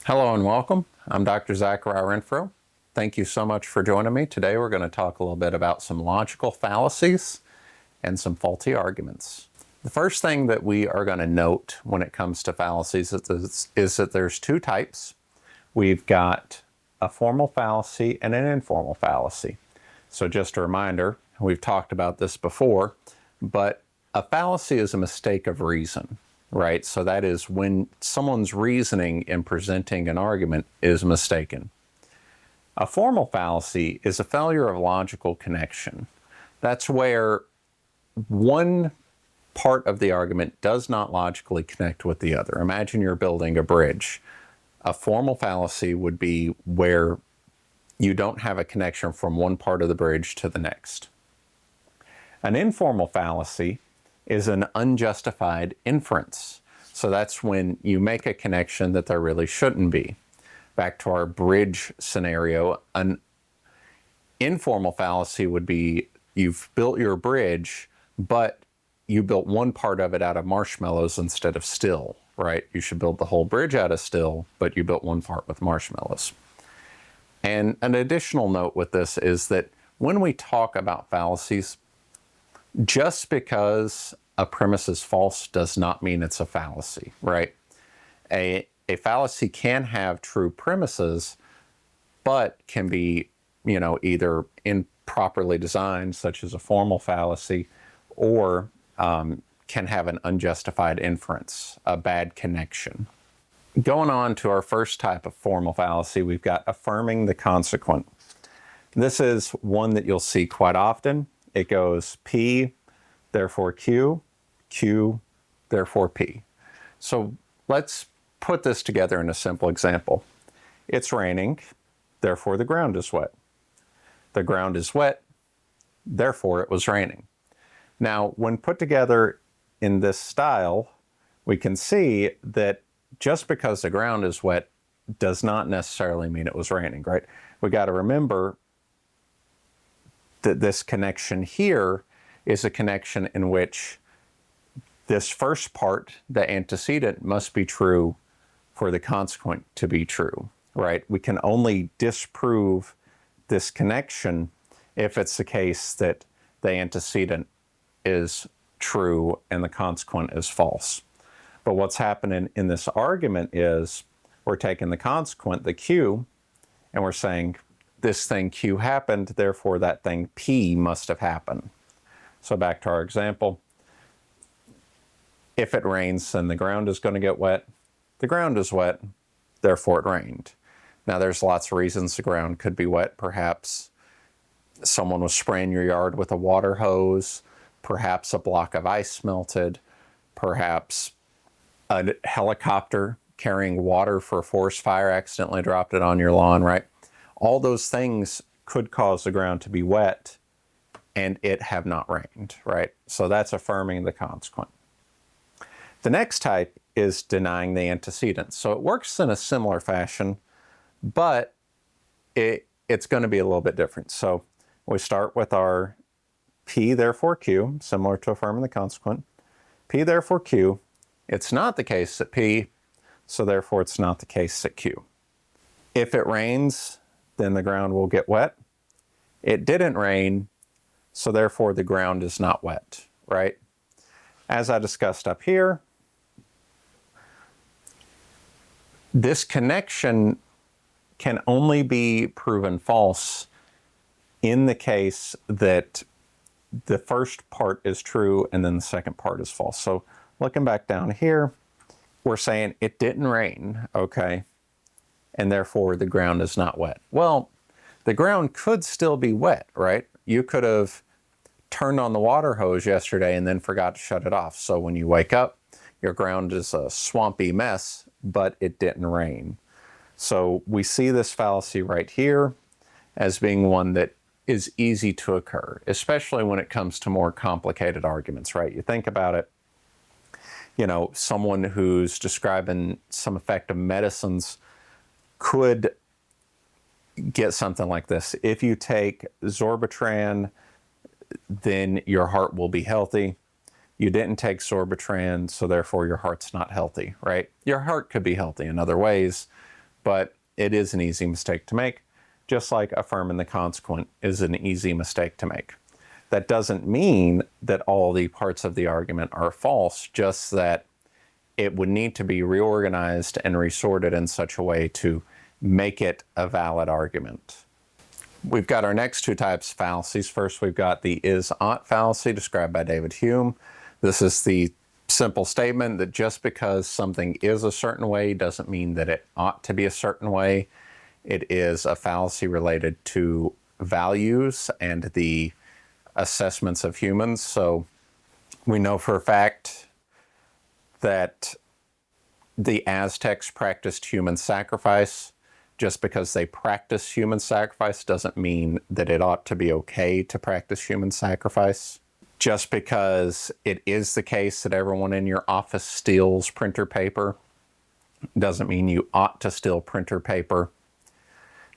Hello and welcome. I'm Dr. Zachariah Renfro. Thank you so much for joining me. Today we're going to talk a little bit about some logical fallacies and some faulty arguments. The first thing that we are going to note when it comes to fallacies is that there's two types. We've got a formal fallacy and an informal fallacy. So just a reminder, we've talked about this before, but a fallacy is a mistake of reason. Right? So that is when someone's reasoning in presenting an argument is mistaken. A formal fallacy is a failure of logical connection. That's where one part of the argument does not logically connect with the other. Imagine you're building a bridge. A formal fallacy would be where you don't have a connection from one part of the bridge to the next. An informal fallacy is an unjustified inference. So that's when you make a connection that there really shouldn't be. Back to our bridge scenario, an informal fallacy would be you've built your bridge, but you built one part of it out of marshmallows instead of steel, right? You should build the whole bridge out of steel, but you built one part with marshmallows. And an additional note with this is that when we talk about fallacies, just because a premise is false does not mean it's a fallacy, right? A fallacy can have true premises, but can be, either improperly designed, such as a formal fallacy, or can have an unjustified inference, a bad connection. Going on to our first type of formal fallacy, we've got affirming the consequent. This is one that you'll see quite often. It goes P, therefore Q, Q, therefore P. So let's put this together in a simple example. It's raining, therefore the ground is wet. The ground is wet, therefore it was raining. Now, when put together in this style, we can see that just because the ground is wet does not necessarily mean it was raining, right? We got to remember that this connection here is a connection in which this first part, the antecedent, must be true for the consequent to be true, right? We can only disprove this connection if it's the case that the antecedent is true and the consequent is false. But what's happening in this argument is we're taking the consequent, the Q, and we're saying this thing Q happened, therefore that thing P must have happened. So back to our example. If it rains, then the ground is going to get wet. The ground is wet, therefore it rained. Now there's lots of reasons the ground could be wet. Perhaps someone was spraying your yard with a water hose. Perhaps a block of ice melted. Perhaps a helicopter carrying water for a forest fire accidentally dropped it on your lawn, right? All those things could cause the ground to be wet and it have not rained, right? So that's affirming the consequent. The next type is denying the antecedent. So it works in a similar fashion, but it's going to be a little bit different. So we start with our P, therefore Q, similar to affirming the consequent. P, therefore Q. It's not the case that P, so therefore it's not the case that Q. If it rains, then the ground will get wet. It didn't rain, so therefore the ground is not wet, right? As I discussed up here, this connection can only be proven false in the case that the first part is true and then the second part is false. So looking back down here, we're saying it didn't rain, okay, and therefore the ground is not wet. Well, the ground could still be wet, right? You could have turned on the water hose yesterday and then forgot to shut it off. So when you wake up, your ground is a swampy mess, but it didn't rain. So we see this fallacy right here as being one that is easy to occur, especially when it comes to more complicated arguments, right? You think about it, someone who's describing some effective medicines could get something like this. If you take Zorbatran, then your heart will be healthy. You didn't take Zorbatran, so therefore your heart's not healthy, right? Your heart could be healthy in other ways, but it is an easy mistake to make, just like affirming the consequent is an easy mistake to make. That doesn't mean that all the parts of the argument are false, just that it would need to be reorganized and resorted in such a way to make it a valid argument. We've got our next two types of fallacies. First, we've got the is-ought fallacy described by David Hume. This is the simple statement that just because something is a certain way doesn't mean that it ought to be a certain way. It is a fallacy related to values and the assessments of humans. So we know for a fact that the Aztecs practiced human sacrifice. Just because they practice human sacrifice doesn't mean that it ought to be okay to practice human sacrifice. Just because it is the case that everyone in your office steals printer paper doesn't mean you ought to steal printer paper.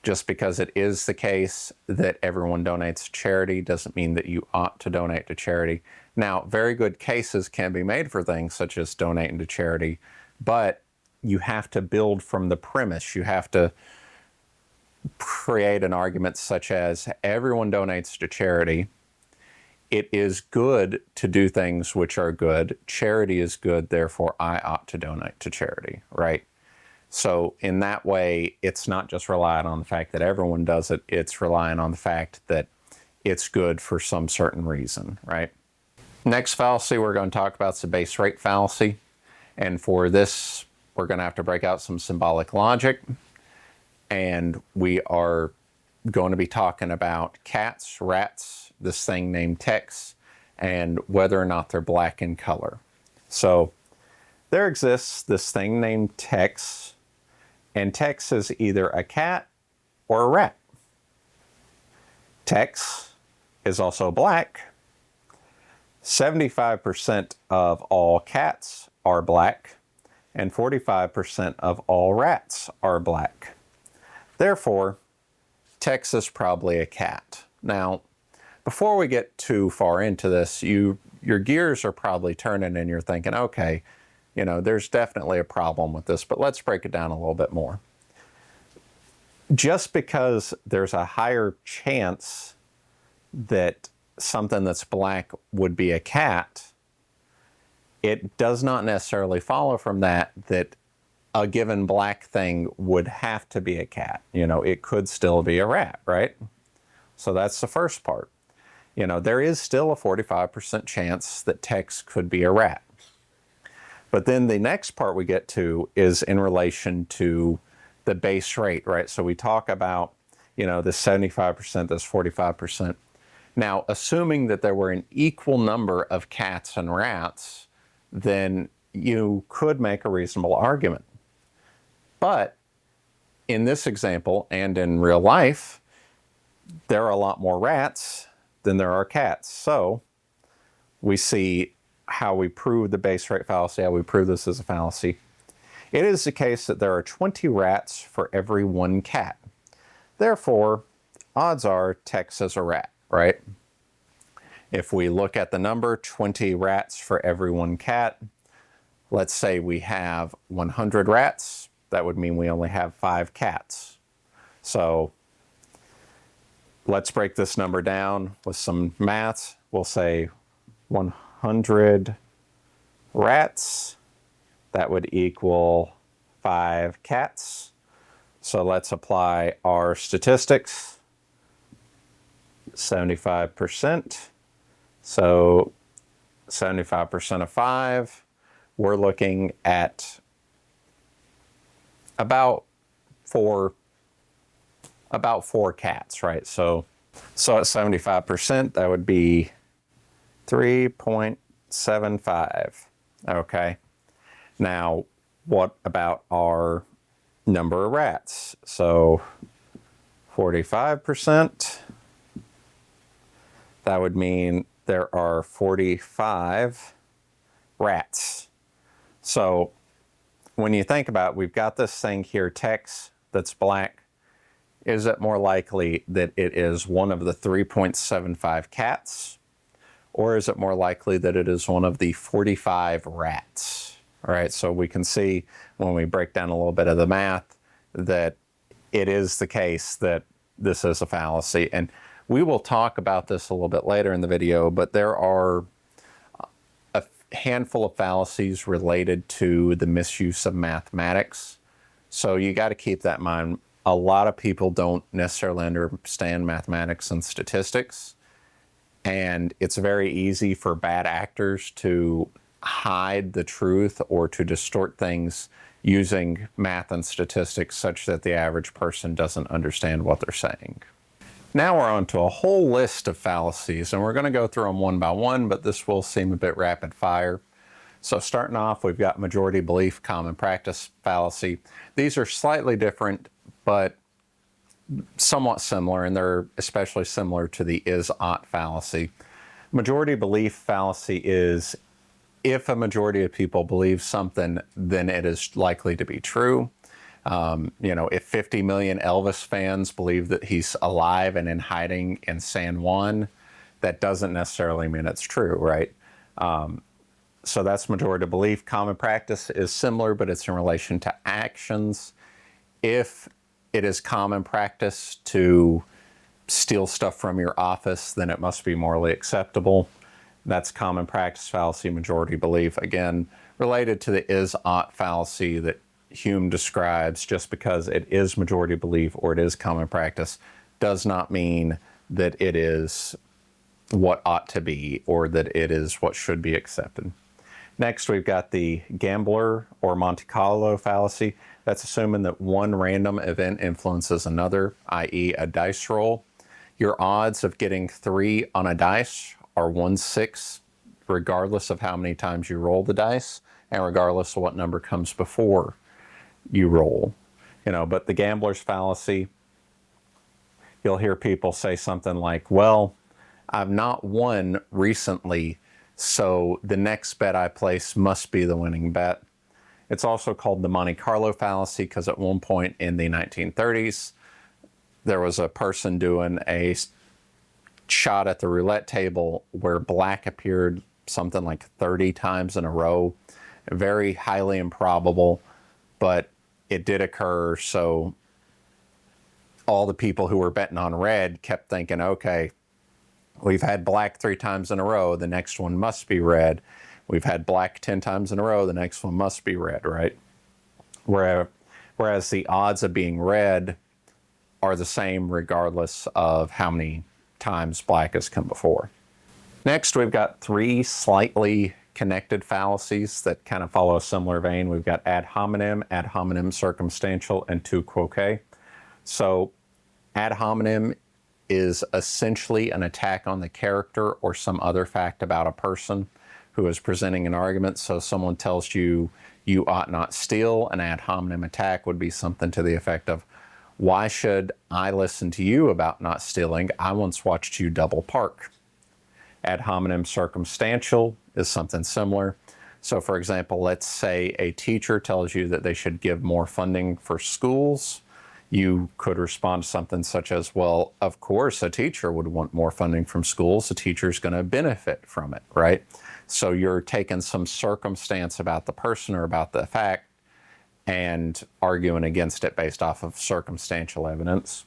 Just because it is the case that everyone donates to charity doesn't mean that you ought to donate to charity. Now, very good cases can be made for things such as donating to charity, but you have to build from the premise. You have to create an argument such as everyone donates to charity. It is good to do things which are good. Charity is good, therefore I ought to donate to charity, right? So in that way, it's not just relying on the fact that everyone does it, it's relying on the fact that it's good for some certain reason, right? Next fallacy we're going to talk about is the base rate fallacy. And for this, we're going to have to break out some symbolic logic. And we are going to be talking about cats, rats, this thing named Tex, and whether or not they're black in color. So there exists this thing named Tex, and Tex is either a cat or a rat. Tex is also black. 75% of all cats are black, and 45% of all rats are black. Therefore, Tex is probably a cat. Now, before we get too far into this, your gears are probably turning and you're thinking, okay, there's definitely a problem with this, but let's break it down a little bit more. Just because there's a higher chance that something that's black would be a cat, it does not necessarily follow from that a given black thing would have to be a cat. It could still be a rat, right? So that's the first part. There is still a 45% chance that Tex could be a rat. But then the next part we get to is in relation to the base rate, right? So we talk about, this 75%, this 45%. Now, assuming that there were an equal number of cats and rats, then you could make a reasonable argument. But in this example and in real life, there are a lot more rats than there are cats. So we see how we prove the base rate fallacy, how we prove this is a fallacy. It is the case that there are 20 rats for every one cat. Therefore, odds are Tex is a rat, right? If we look at the number 20 rats for every one cat, let's say we have 100 rats, that would mean we only have 5 cats. So let's break this number down with some math. We'll say 100 rats, that would equal 5 cats. So let's apply our statistics. 75%. So 75% of 5, we're looking at about four cats, right? So at 75%, that would be 3.75. Okay. Now, what about our number of rats? So 45%, that would mean there are 45 rats. So when you think about it, we've got this thing here, Tex, that's black. Is it more likely that it is one of the 3.75 cats? Or is it more likely that it is one of the 45 rats? All right, so we can see when we break down a little bit of the math, that it is the case that this is a fallacy. And we will talk about this a little bit later in the video, but there are a handful of fallacies related to the misuse of mathematics. So you got to keep that in mind. A lot of people don't necessarily understand mathematics and statistics, and it's very easy for bad actors to hide the truth or to distort things using math and statistics such that the average person doesn't understand what they're saying. Now we're on to a whole list of fallacies, and we're going to go through them one by one, but this will seem a bit rapid fire. So starting off, we've got majority belief, common practice fallacy. These are slightly different, but somewhat similar, and they're especially similar to the is-ought fallacy. Majority belief fallacy is if a majority of people believe something, then it is likely to be true. If 50 million Elvis fans believe that he's alive and in hiding in San Juan, that doesn't necessarily mean it's true, right? So that's majority belief. Common practice is similar, but it's in relation to actions. If it is common practice to steal stuff from your office, then it must be morally acceptable. That's common practice fallacy, majority belief. Again, related to the is-ought fallacy that Hume describes. Just because it is majority belief or it is common practice does not mean that it is what ought to be or that it is what should be accepted. Next, we've got the gambler or Monte Carlo fallacy. That's assuming that one random event influences another, i.e. a dice roll. Your odds of getting 3 on a dice are 1/6, regardless of how many times you roll the dice and regardless of what number comes before you roll. But the gambler's fallacy, you'll hear people say something like, well, I've not won recently, so the next bet I place must be the winning bet. It's also called the Monte Carlo fallacy because at one point in the 1930s, there was a person doing a shot at the roulette table where black appeared something like 30 times in a row. Very highly improbable, but it did occur. So all the people who were betting on red kept thinking, okay, we've had black 3 times in a row, the next one must be red. We've had black 10 times in a row, the next one must be red, right? Whereas the odds of being red are the same regardless of how many times black has come before. Next, we've got 3 slightly connected fallacies that kind of follow a similar vein. We've got ad hominem, circumstantial, and tu quoque. So ad hominem is essentially an attack on the character or some other fact about a person who is presenting an argument. So someone tells you, you ought not steal. An ad hominem attack would be something to the effect of, why should I listen to you about not stealing? I once watched you double park. Ad hominem circumstantial is something similar. So for example, let's say a teacher tells you that they should give more funding for schools. You could respond to something such as, well, of course a teacher would want more funding from schools. A teacher's going to benefit from it, right? So you're taking some circumstance about the person or about the fact and arguing against it based off of circumstantial evidence.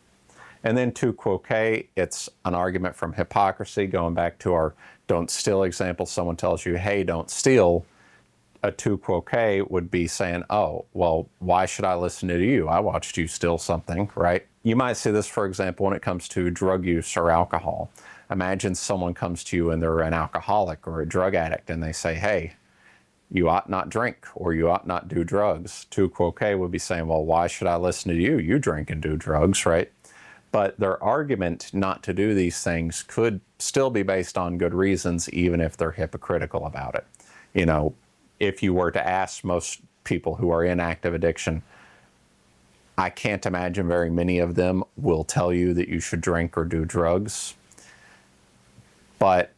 And then tu quoque, it's an argument from hypocrisy, going back to our don't steal example. Someone tells you, hey, don't steal. A tu quoque would be saying, oh, well, why should I listen to you? I watched you steal something, right? You might see this, for example, when it comes to drug use or alcohol. Imagine someone comes to you and they're an alcoholic or a drug addict and they say, hey, you ought not drink or you ought not do drugs. Tu quoque would be saying, well, why should I listen to you? You drink and do drugs, right? But their argument not to do these things could still be based on good reasons, even if they're hypocritical about it. If you were to ask most people who are in active addiction, I can't imagine very many of them will tell you that you should drink or do drugs. But,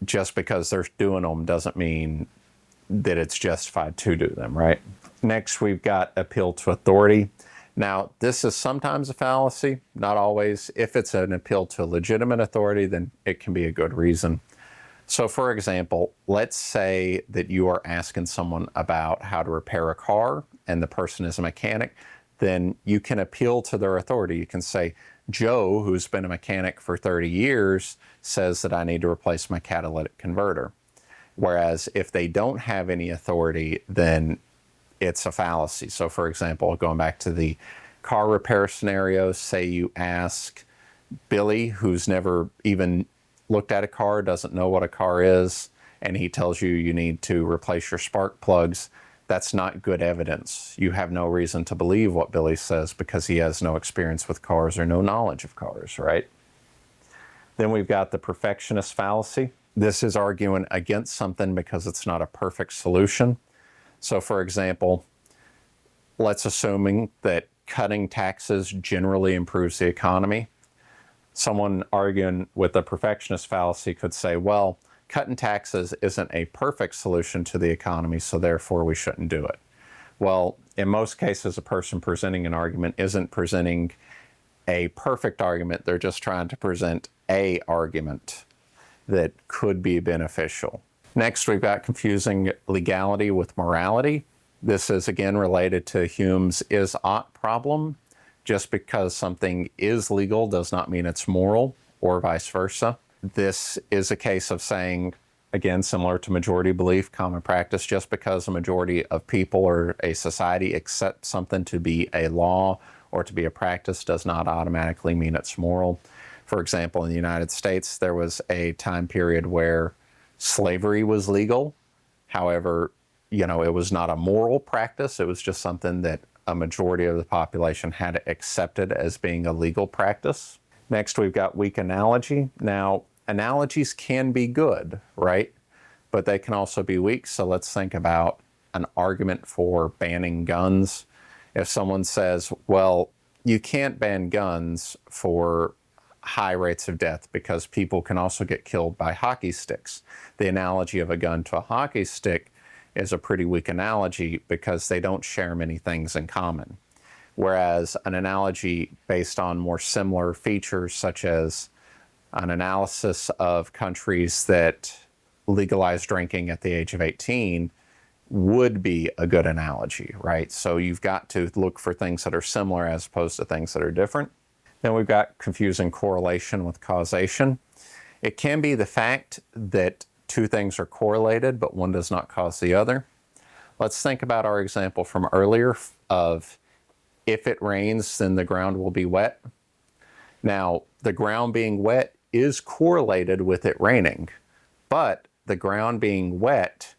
just because they're doing them doesn't mean that it's justified to do them, right? Next, we've got appeal to authority. Now, this is sometimes a fallacy, not always. If it's an appeal to legitimate authority, then it can be a good reason. So, for example, let's say that you are asking someone about how to repair a car and the person is a mechanic, then you can appeal to their authority. You can say, Joe, who's been a mechanic for 30 years, says that I need to replace my catalytic converter. Whereas if they don't have any authority, then it's a fallacy. So for example, going back to the car repair scenario, say you ask Billy, who's never even looked at a car, doesn't know what a car is, and he tells you you need to replace your spark plugs. That's not good evidence. You have no reason to believe what Billy says because he has no experience with cars or no knowledge of cars, right? Then we've got the perfectionist fallacy. This is arguing against something because it's not a perfect solution. So for example, let's assuming that cutting taxes generally improves the economy. Someone arguing with the perfectionist fallacy could say, well, cutting taxes isn't a perfect solution to the economy, so therefore we shouldn't do it. Well, in most cases, a person presenting an argument isn't presenting a perfect argument. They're just trying to present an argument that could be beneficial. Next, we've got confusing legality with morality. This is again related to Hume's is-ought problem. Just because something is legal does not mean it's moral, or vice versa. This is a case of saying, again, similar to majority belief, common practice, just because a majority of people or a society accept something to be a law or to be a practice does not automatically mean it's moral. For example, in the United States, there was a time period where slavery was legal. However, it was not a moral practice. It was just something that a majority of the population had accepted as being a legal practice. Next, we've got weak analogy. Now, analogies can be good, right? But they can also be weak. So let's think about an argument for banning guns. If someone says, well, you can't ban guns for high rates of death because people can also get killed by hockey sticks. The analogy of a gun to a hockey stick is a pretty weak analogy because they don't share many things in common. Whereas an analogy based on more similar features, such as an analysis of countries that legalize drinking at the age of 18, would be a good analogy, right? So you've got to look for things that are similar as opposed to things that are different. Then we've got confusing correlation with causation. It can be the fact that two things are correlated, but one does not cause the other. Let's think about our example from earlier of if it rains, then the ground will be wet. Now, the ground being wet is correlated with it raining, but the ground being wet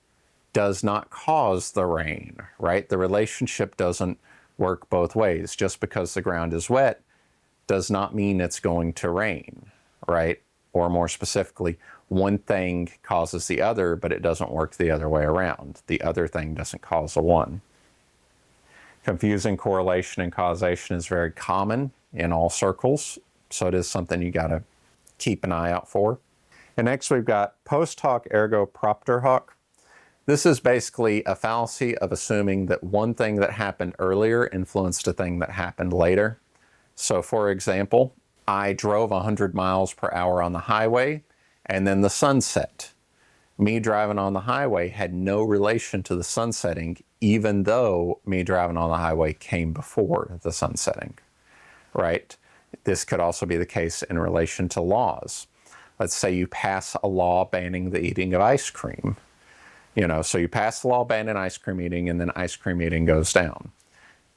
does not cause the rain, right? The relationship doesn't work both ways. Just because the ground is wet does not mean it's going to rain, right? Or more specifically, one thing causes the other, but it doesn't work the other way around. The other thing doesn't cause the one. Confusing correlation and causation is very common in all circles, so it is something you got to keep an eye out for. And next we've got post hoc ergo propter hoc. This is basically a fallacy of assuming that one thing that happened earlier influenced a thing that happened later. So for example, I drove 100 miles per hour on the highway, and then the sun set. Me driving on the highway had no relation to the sun setting, even though me driving on the highway came before the sun setting, right? This could also be the case in relation to laws. Let's say you pass a law banning the eating of ice cream. So you pass the law banning ice cream eating, and then ice cream eating goes down.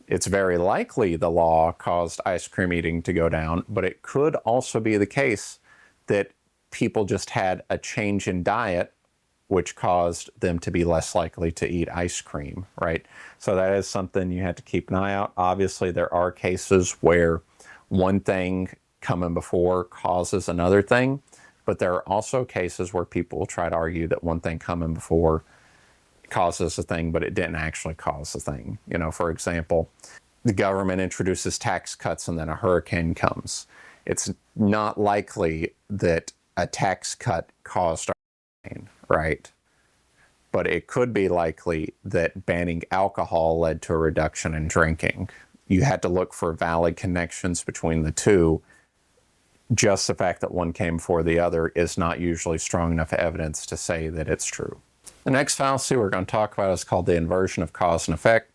It's very likely the law caused ice cream eating to go down, but it could also be the case that people just had a change in diet, which caused them to be less likely to eat ice cream, right? So that is something you have to keep an eye out. Obviously, there are cases where one thing coming before causes another thing, but there are also cases where people will try to argue that one thing coming before causes a thing, but it didn't actually cause the thing. For example, the government introduces tax cuts and then a hurricane comes. It's not likely that a tax cut caused a hurricane, right? But it could be likely that banning alcohol led to a reduction in drinking. You had to look for valid connections between the two. Just the fact that one came before the other is not usually strong enough evidence to say that it's true. The next fallacy we're going to talk about is called the inversion of cause and effect.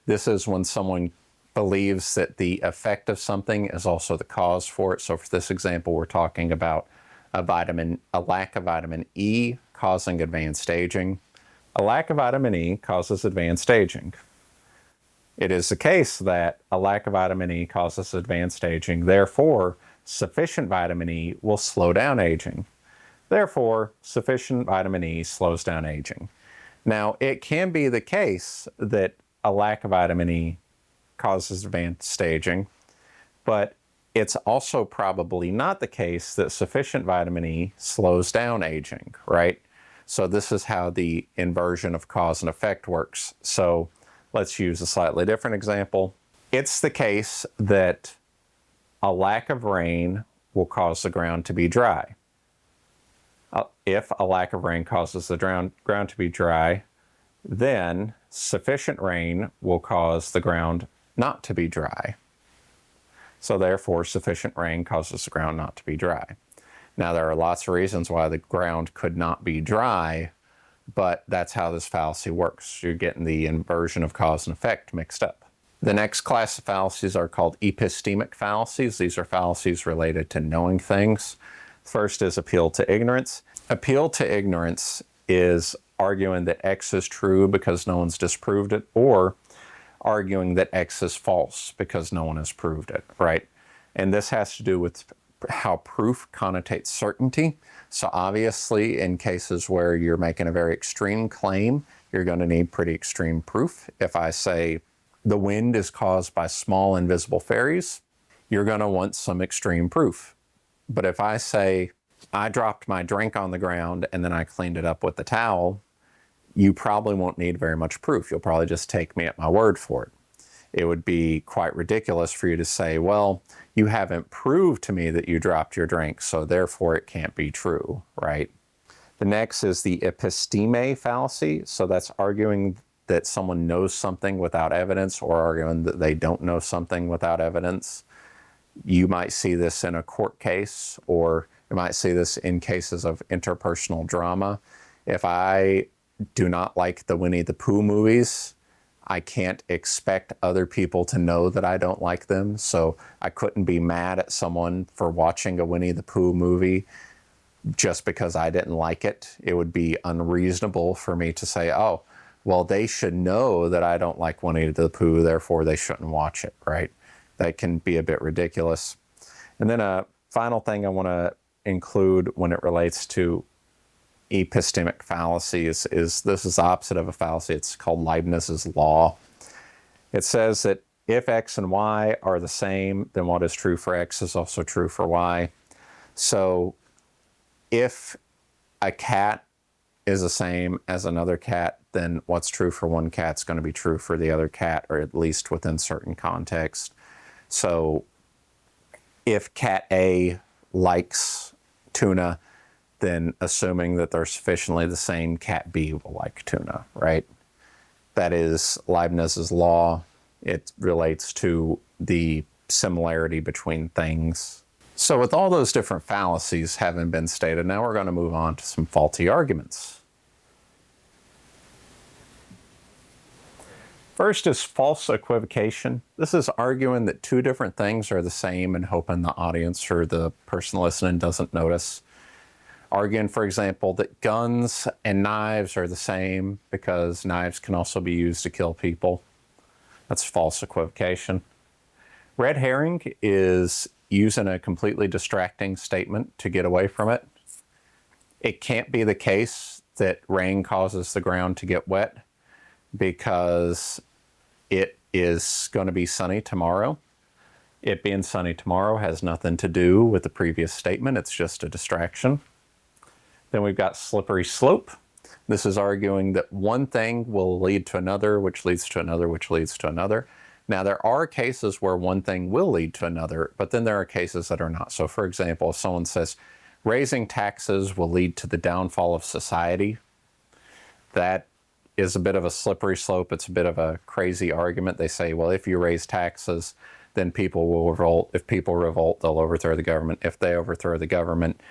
This is when someone believes that the effect of something is also the cause for it. So for this example, we're talking about a lack of vitamin E causing advanced aging. A lack of vitamin E causes advanced aging. It is the case that a lack of vitamin E causes advanced aging. Therefore, sufficient vitamin E will slow down aging. Therefore, sufficient vitamin E slows down aging. Now, it can be the case that a lack of vitamin E causes advanced aging, but it's also probably not the case that sufficient vitamin E slows down aging, right? So this is how the inversion of cause and effect works. So let's use a slightly different example. It's the case that a lack of rain will cause the ground to be dry. If a lack of rain causes the ground to be dry, then sufficient rain will cause the ground not to be dry. So therefore, sufficient rain causes the ground not to be dry. Now, there are lots of reasons why the ground could not be dry, but that's how this fallacy works. You're getting the inversion of cause and effect mixed up. The next class of fallacies are called epistemic fallacies. These are fallacies related to knowing things. First is appeal to ignorance. Appeal to ignorance is arguing that X is true because no one's disproved it, or arguing that X is false because no one has proved it, right? And this has to do with how proof connotates certainty. So obviously, in cases where you're making a very extreme claim, you're going to need pretty extreme proof. If I say the wind is caused by small invisible fairies, you're going to want some extreme proof. But if I say I dropped my drink on the ground and then I cleaned it up with the towel, you probably won't need very much proof. You'll probably just take me at my word for it. It would be quite ridiculous for you to say, well, you haven't proved to me that you dropped your drink, so therefore it can't be true, right? The next is the episteme fallacy. So that's arguing that someone knows something without evidence, or arguing that they don't know something without evidence. You might see this in a court case, or you might see this in cases of interpersonal drama. If I do not like the Winnie the Pooh movies, I can't expect other people to know that I don't like them. So I couldn't be mad at someone for watching a Winnie the Pooh movie just because I didn't like it. It would be unreasonable for me to say, oh, well, they should know that I don't like Winnie the Pooh, therefore they shouldn't watch it, right? That can be a bit ridiculous. And then a final thing I want to include when it relates to epistemic fallacy is this is opposite of a fallacy. It's called Leibniz's law. It says that if X and Y are the same, then what is true for X is also true for Y. So if a cat is the same as another cat, then what's true for one cat is going to be true for the other cat, or at least within certain context. So if cat A likes tuna, then assuming that they're sufficiently the same, cat B will like tuna, right? That is Leibniz's law. It relates to the similarity between things. So with all those different fallacies having been stated, now we're going to move on to some faulty arguments. First is false equivocation. This is arguing that two different things are the same and hoping the audience or the person listening doesn't notice. Arguing, for example, that guns and knives are the same because knives can also be used to kill people. That's false equivocation. Red herring is using a completely distracting statement to get away from it. It can't be the case that rain causes the ground to get wet because it is going to be sunny tomorrow. It being sunny tomorrow has nothing to do with the previous statement. It's just a distraction. Then we've got slippery slope. This is arguing that one thing will lead to another, which leads to another, which leads to another. Now, there are cases where one thing will lead to another, but then there are cases that are not. So, for example, if someone says, raising taxes will lead to the downfall of society, that is a bit of a slippery slope. It's a bit of a crazy argument. They say, well, if you raise taxes, then people will revolt. If people revolt, they'll overthrow the government. If they overthrow the government,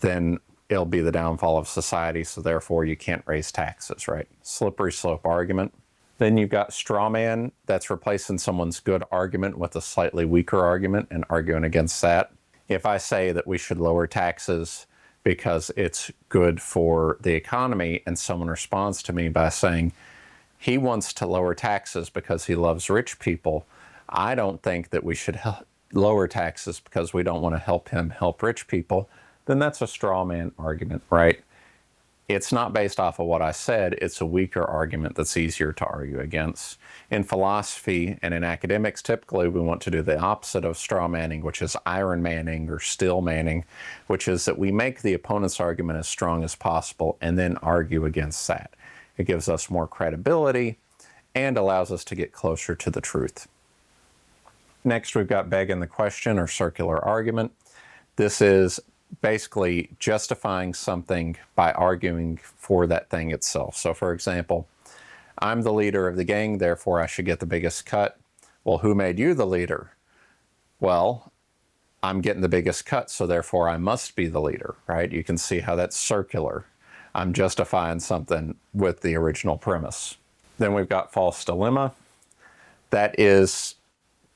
then it'll be the downfall of society, so therefore you can't raise taxes, right? Slippery slope argument. Then you've got straw man. That's replacing someone's good argument with a slightly weaker argument and arguing against that. If I say that we should lower taxes because it's good for the economy, and someone responds to me by saying he wants to lower taxes because he loves rich people, I don't think that we should lower taxes because we don't want to help him help rich people, then that's a straw man argument, right? It's not based off of what I said. It's a weaker argument that's easier to argue against. In philosophy and in academics, typically we want to do the opposite of straw manning, which is iron manning or steel manning, which is that we make the opponent's argument as strong as possible and then argue against that. It gives us more credibility and allows us to get closer to the truth. Next, we've got begging the question or circular argument. This is basically justifying something by arguing for that thing itself. So for example, I'm the leader of the gang, therefore I should get the biggest cut. Well, who made you the leader? Well, I'm getting the biggest cut, so therefore I must be the leader, right? You can see how that's circular. I'm justifying something with the original premise. Then we've got false dilemma. That is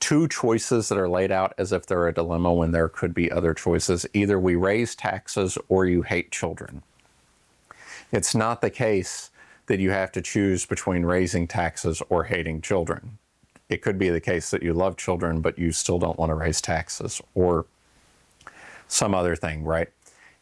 two choices that are laid out as if they're a dilemma when there could be other choices. Either we raise taxes or you hate children. It's not the case that you have to choose between raising taxes or hating children. It could be the case that you love children, but you still don't want to raise taxes or some other thing, right?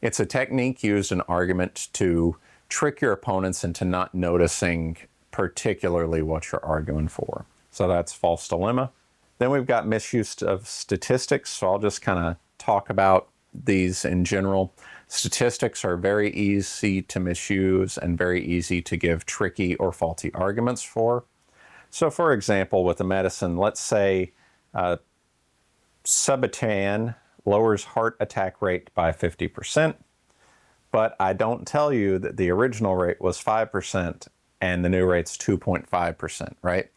It's a technique used in argument to trick your opponents into not noticing particularly what you're arguing for. So that's false dilemma. Then we've got misuse of statistics. So I'll just kind of talk about these in general. Statistics are very easy to misuse and very easy to give tricky or faulty arguments for. So for example, with the medicine, let's say Suboxone lowers heart attack rate by 50%, but I don't tell you that the original rate was 5% and the new rate's 2.5%, right?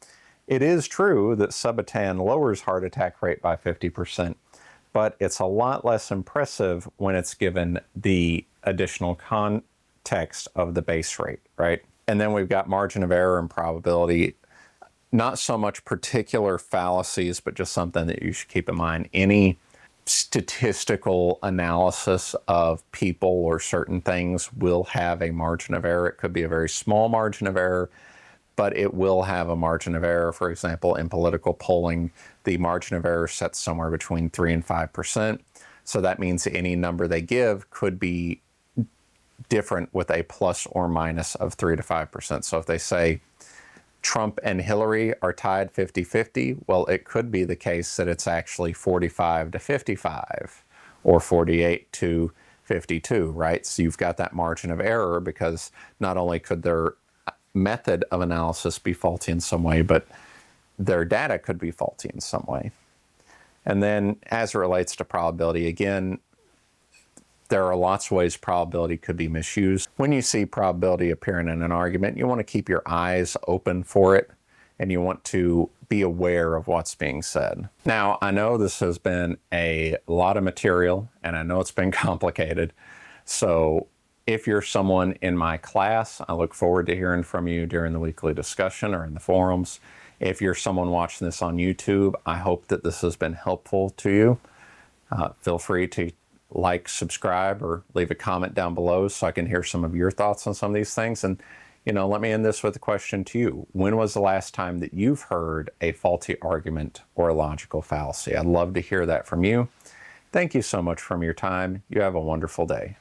It is true that Suboxone lowers heart attack rate by 50%, but it's a lot less impressive when it's given the additional context of the base rate, right? And then we've got margin of error and probability. Not so much particular fallacies, but just something that you should keep in mind. Any statistical analysis of people or certain things will have a margin of error. It could be a very small margin of error, but it will have a margin of error. For example, in political polling, the margin of error sets somewhere between 3 and 5%. So that means any number they give could be different with a plus or minus of 3 to 5%. So if they say Trump and Hillary are tied 50-50, well, it could be the case that it's actually 45 to 55 or 48 to 52, right? So you've got that margin of error because not only could their method of analysis be faulty in some way, but their data could be faulty in some way. And then as it relates to probability, again, there are lots of ways probability could be misused. When you see probability appearing in an argument, you want to keep your eyes open for it and you want to be aware of what's being said. Now, I know this has been a lot of material and I know it's been complicated. So if you're someone in my class, I look forward to hearing from you during the weekly discussion or in the forums. If you're someone watching this on YouTube, I hope that this has been helpful to you. Feel free to like, subscribe, or leave a comment down below so I can hear some of your thoughts on some of these things. And, let me end this with a question to you. When was the last time that you've heard a faulty argument or a logical fallacy? I'd love to hear that from you. Thank you so much for your time. You have a wonderful day.